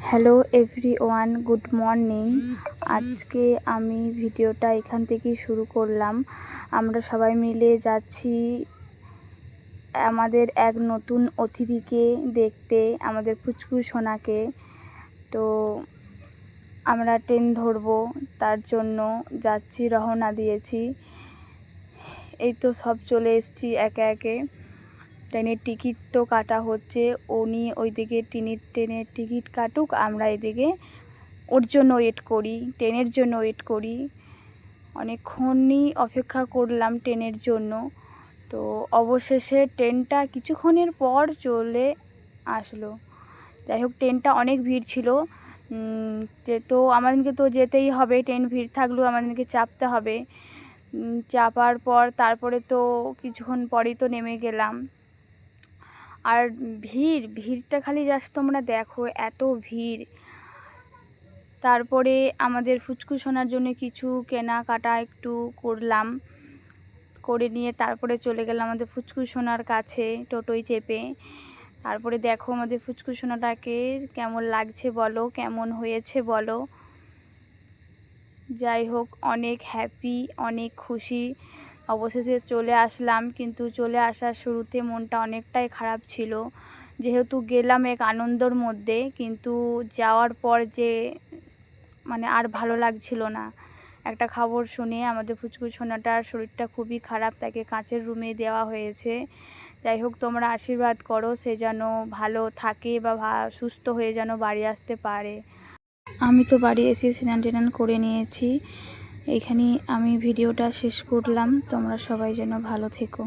Hello everyone, good morning. আজকে আমি ভিডিওটা এখান থেকেই শুরু করলাম। আমরা সবাই মিলে যাচ্ছি আমাদের এক নতুন অতিথিকে দেখতে, আমাদের পুচকু সোনাকে। তো আমরা ট্রেন ধরবো, তার জন্য যাচ্ছি, রওনা দিয়েছি। এই তো সব চলে এসেছি একে একে। ট্রেনের টিকিট তো কাটা হচ্ছে, উনি ওইদিকে ট্রেনের টিকিট কাটুক, আমরা এদিকে ওর জন্য ওয়েট করি, ট্রেনের জন্য ওয়েট করি। অনেকক্ষণই অপেক্ষা করলাম ট্রেনের জন্য। তো অবশেষে ট্রেনটা কিছুক্ষণের পর চলে আসলো। যাই হোক, ট্রেনটা অনেক ভিড় ছিল, তো আমাদেরকে তো যেতেই হবে। ট্রেন ভিড় থাকলেও আমাদেরকে চাপতে হবে। চাপার পর তারপরে তো কিছুক্ষণ পরেই তো নেমে গেলাম। আর ভিড়টা খালি জাস্ট তোমরা দেখো, এত ভিড়। তারপরে আমাদের ফুচকু সোনার জন্য কিছু কেনাকাটা একটু করলাম, করে নিয়ে তারপরে চলে গেলাম আমাদের ফুচকু সোনার কাছে টোটোয় চেপে। তারপরে দেখো আমাদের ফুচকু সোনাটাকে কেমন লাগছে বলো, কেমন হয়েছে বলো। যাই হোক, অনেক হ্যাপি, অনেক খুশি। অবশেষে চলে আসলাম, কিন্তু চলে আসার শুরুতে মনটা অনেকটাই খারাপ ছিল, যেহেতু গেলাম এক আনন্দর মধ্যে, কিন্তু যাওয়ার পর যে আর ভালো লাগছিল না। একটা খবর শুনে আমাদের ফুচকু সোনাটার শরীরটা খুবই খারাপ, তাকে কাঁচের রুমে দেওয়া হয়েছে। যাই হোক, তোমরা আশীর্বাদ করো সে যেন ভালো থাকে বা সুস্থ হয়ে যেন বাড়ি আসতে পারে। আমি তো বাড়ি এসে স্নান টান করে নিয়েছি। এইখানেই আমি ভিডিওটা শেষ করলাম। তোমরা সবাই যেন ভালো থেকো।